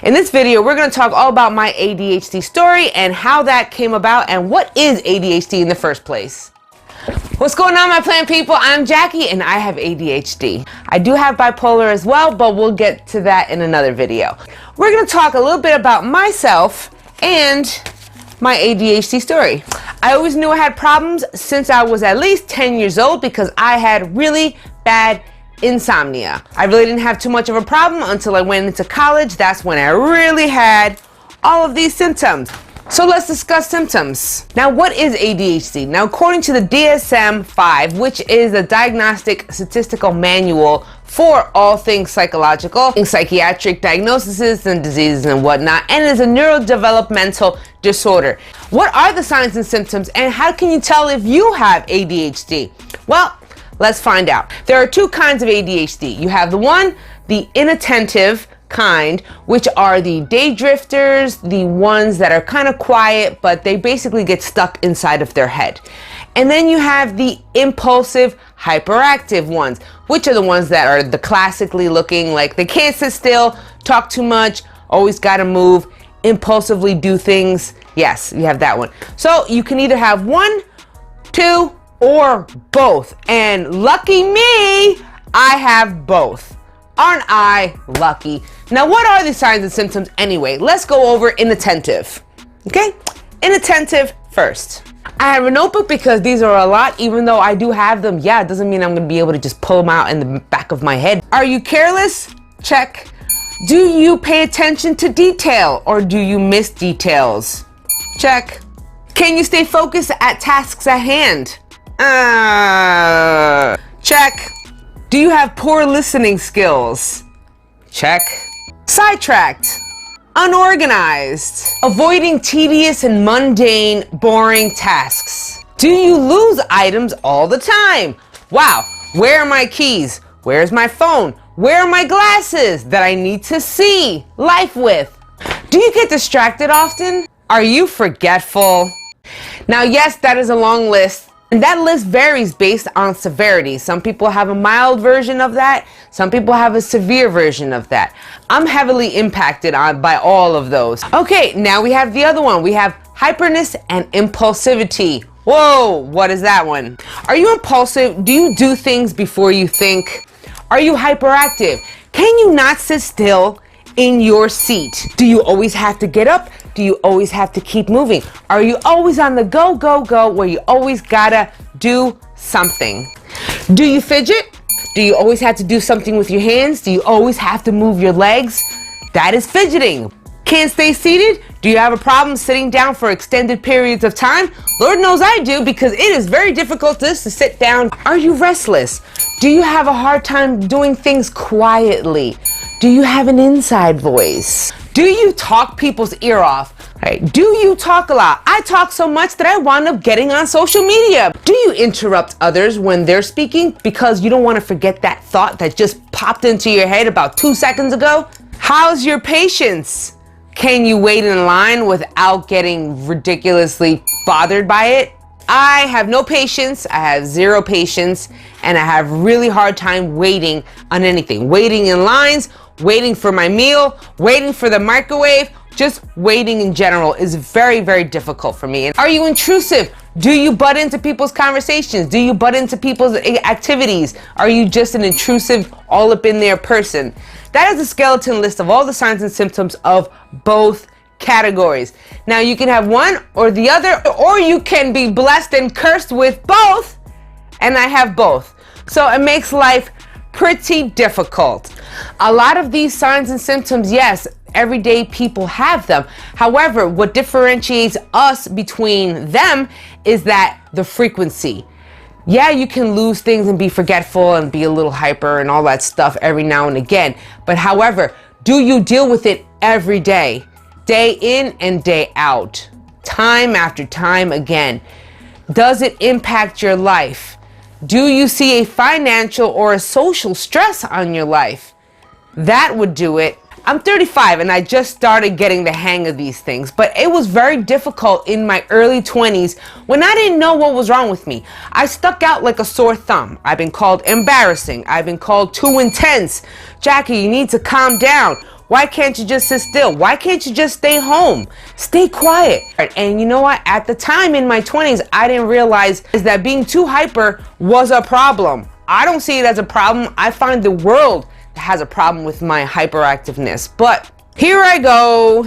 In this video, we're going to talk all about my ADHD story and how that came about and what is ADHD in the first place. What's going on, my plant people? I'm Jackie and I have ADHD. I do have bipolar as well, but we'll get to that in another video. We're going to talk a little bit about myself and my ADHD story. I always knew I had problems since I was at least 10 years old because I had really bad insomnia. I really didn't have too much of a problem until I went into college. That's when I really had all of these symptoms. So let's discuss symptoms. Now, what is ADHD? Now, according to the DSM-5, which is a diagnostic statistical manual for all things psychological, psychiatric diagnoses and diseases and whatnot, and it is a neurodevelopmental disorder. What are the signs and symptoms, and how can you tell if you have ADHD? Well, let's find out. There are two kinds of ADHD. You have the inattentive kind, which are the day drifters, the ones that are kind of quiet, but they basically get stuck inside of their head. And then you have the impulsive, hyperactive ones, which are the ones that are the classically looking like they can't sit still, talk too much, always got to move, impulsively do things. Yes, you have that one. So you can either have one, two, or both. And lucky me, I have both. Aren't I lucky? Now, what are the signs and symptoms anyway? Let's go over inattentive. Okay? Inattentive first. I have a notebook because these are a lot, even though I do have them. Yeah, it doesn't mean I'm going to be able to just pull them out in the back of my head. Are you careless? Check. Do you pay attention to detail or do you miss details? Check. Can you stay focused at tasks at hand? Check. Do you have poor listening skills? Check. Sidetracked. Unorganized. Avoiding tedious and mundane, boring tasks. Do you lose items all the time? Wow, where are my keys? Where's my phone? Where are my glasses that I need to see life with? Do you get distracted often? Are you forgetful? Now, yes, that is a long list. And that list varies based on severity. Some people have a mild version of that. Some people have a severe version of that. I'm heavily impacted by all of those. Okay, now we have the other one. We have hyperness and impulsivity. Whoa, what is that one? Are you impulsive? Do you do things before you think? Are you hyperactive? Can you not sit still in your seat? Do you always have to get up? Do you always have to keep moving? Are you always on the go, go, go, where you always gotta do something? Do you fidget? Do you always have to do something with your hands? Do you always have to move your legs? That is fidgeting. Can't stay seated? Do you have a problem sitting down for extended periods of time? Lord knows I do, because it is very difficult just to sit down. Are you restless? Do you have a hard time doing things quietly? Do you have an inside voice? Do you talk people's ear off? Right. Do you talk a lot? I talk so much that I wound up getting on social media. Do you interrupt others when they're speaking because you don't want to forget that thought that just popped into your head about 2 seconds ago? How's your patience? Can you wait in line without getting ridiculously bothered by it? I have no patience. I have zero patience, and I have really hard time waiting on anything. Waiting in lines, waiting for my meal, waiting for the microwave, just waiting in general is very, very difficult for me. And are you intrusive? Do you butt into people's conversations? Do you butt into people's activities? Are you just an intrusive, all up in there person? That is a skeleton list of all the signs and symptoms of both categories. Now, you can have one or the other, or you can be blessed and cursed with both, and I have both. So it makes life pretty difficult. A lot of these signs and symptoms, yes, everyday people have them. However, what differentiates us between them is that the frequency. Yeah, you can lose things and be forgetful and be a little hyper and all that stuff every now and again. But however, do you deal with it every day? Day in and day out, time after time again? Does it impact your life? Do you see a financial or a social stress on your life? That would do it. I'm 35 and I just started getting the hang of these things, but it was very difficult in my early 20s when I didn't know what was wrong with me. I stuck out like a sore thumb. I've been called embarrassing. I've been called too intense. Jackie, you need to calm down. Why can't you just sit still? Why can't you just stay home? Stay quiet. And you know what? At the time in my 20s, I didn't realize that being too hyper was a problem. I don't see it as a problem. I find the world has a problem with my hyperactiveness. But here I go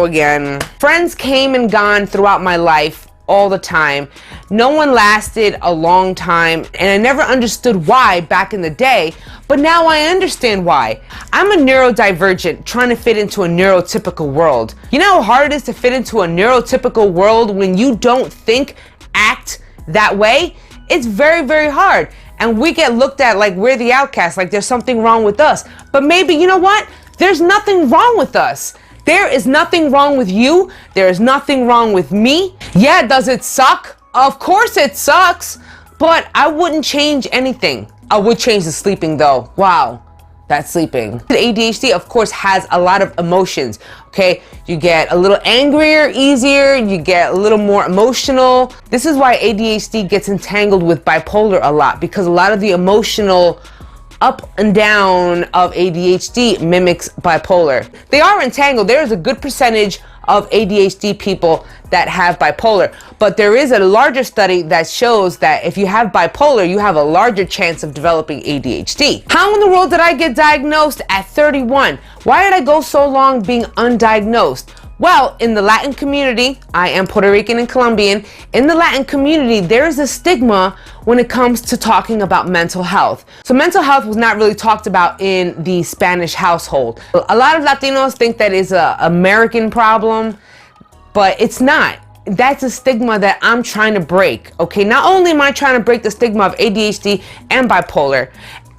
again. Friends came and gone throughout my life all the time. No one lasted a long time, and I never understood why back in the day, but now I understand why. I'm a neurodivergent trying to fit into a neurotypical world. You know how hard it is to fit into a neurotypical world when you don't think, act that way? It's very, very hard. And we get looked at like we're the outcasts, like there's something wrong with us. But maybe, you know what? There's nothing wrong with us. There is nothing wrong with you. There is nothing wrong with me. Yeah, does it suck? Of course it sucks, but I wouldn't change anything. I would change the sleeping though. Wow, that's sleeping. The ADHD, of course, has a lot of emotions, okay? You get a little angrier, easier, you get a little more emotional. This is why ADHD gets entangled with bipolar a lot, because a lot of the emotional up and down of ADHD mimics bipolar. They are entangled. There is a good percentage of ADHD people that have bipolar, but there is a larger study that shows that if you have bipolar, you have a larger chance of developing ADHD. How in the world did I get diagnosed at 31? Why did I go so long being undiagnosed? Well, in the Latin community, I am Puerto Rican and Colombian, in the Latin community, there is a stigma when it comes to talking about mental health. So mental health was not really talked about in the Spanish household. A lot of Latinos think that is an American problem, but it's not. That's a stigma that I'm trying to break, okay? Not only am I trying to break the stigma of ADHD and bipolar,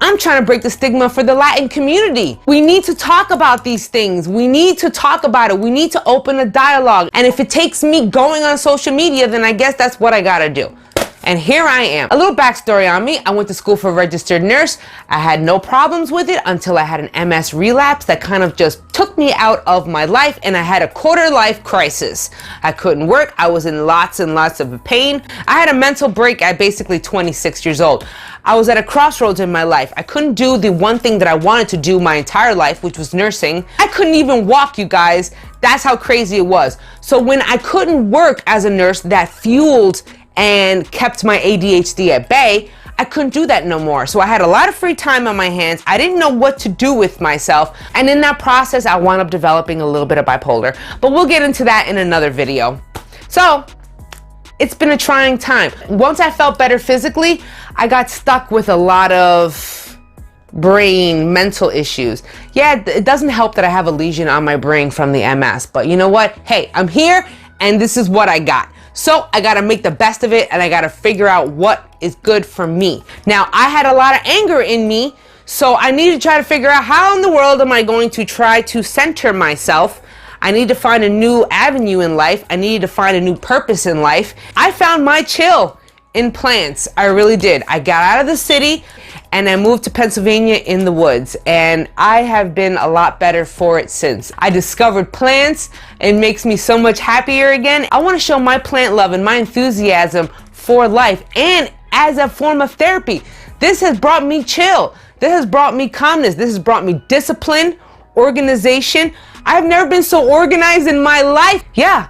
I'm trying to break the stigma for the Latin community. We need to talk about these things. We need to talk about it. We need to open a dialogue. And if it takes me going on social media, then I guess that's what I gotta do. And here I am. A little backstory on me. I went to school for a registered nurse. I had no problems with it until I had an MS relapse that kind of just took me out of my life, and I had a quarter life crisis. I couldn't work. I was in lots and lots of pain. I had a mental break at basically 26 years old. I was at a crossroads in my life. I couldn't do the one thing that I wanted to do my entire life, which was nursing. I couldn't even walk, you guys. That's how crazy it was. So when I couldn't work as a nurse, that fueled and kept my ADHD at bay. I couldn't do that no more. So I had a lot of free time on my hands. I didn't know what to do with myself. And in that process, I wound up developing a little bit of bipolar. But we'll get into that in another video. So it's been a trying time. Once I felt better physically, I got stuck with a lot of brain mental issues. Yeah, it doesn't help that I have a lesion on my brain from the MS. But you know what? Hey, I'm here and this is what I got. So I gotta make the best of it, and I gotta figure out what is good for me. Now, I had a lot of anger in me, so I need to try to figure out how in the world am I going to try to center myself. I need to find a new avenue in life. I need to find a new purpose in life. I found my chill in plants. I really did. I got out of the city and I moved to Pennsylvania in the woods, and I have been a lot better for it since. I discovered plants. It makes me so much happier again. I want to show my plant love and my enthusiasm for life, and as a form of therapy. This has brought me chill. This has brought me calmness. This has brought me discipline, organization. I've never been so organized in my life. Yeah,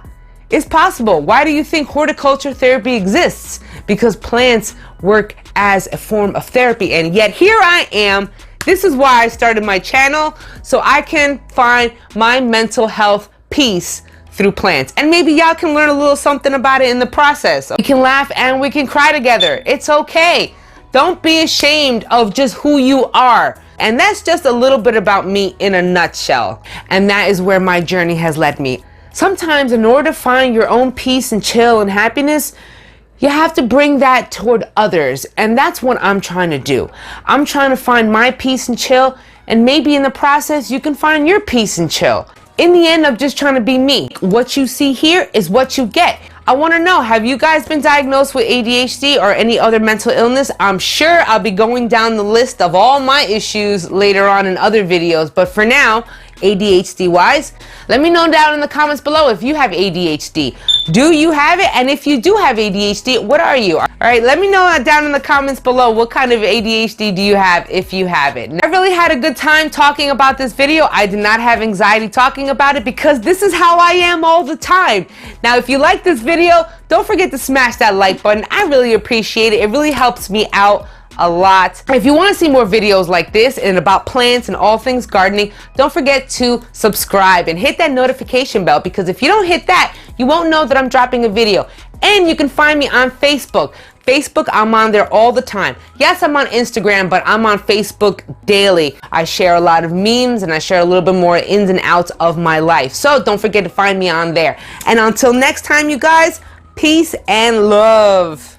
it's possible. Why do you think horticulture therapy exists? Because plants work as a form of therapy, and yet here I am. This is why I started my channel, so I can find my mental health peace through plants. And maybe y'all can learn a little something about it in the process. We can laugh and we can cry together. It's okay. Don't be ashamed of just who you are. And that's just a little bit about me in a nutshell. And that is where my journey has led me. Sometimes in order to find your own peace and chill and happiness, you have to bring that toward others. And that's what I'm trying to do. I'm trying to find my peace and chill, and maybe in the process you can find your peace and chill. In the end, I'm just trying to be me. What you see here is what you get. I want to know, have you guys been diagnosed with ADHD or any other mental illness? I'm sure I'll be going down the list of all my issues later on in other videos, but for now, ADHD wise? Let me know down in the comments below if you have ADHD. Do you have it? And if you do have ADHD, what are you? All right, let me know down in the comments below what kind of ADHD do you have if you have it. I really had a good time talking about this video. I did not have anxiety talking about it because this is how I am all the time. Now, if you like this video, don't forget to smash that like button. I really appreciate it. It really helps me out a lot. If you want to see more videos like this and about plants and all things gardening, don't forget to subscribe and hit that notification bell, because if you don't hit that, you won't know that I'm dropping a video. And you can find me on Facebook. Facebook, I'm on there all the time. Yes, I'm on Instagram, but I'm on Facebook daily. I share a lot of memes and I share a little bit more ins and outs of my life. So don't forget to find me on there. And until next time, you guys, peace and love.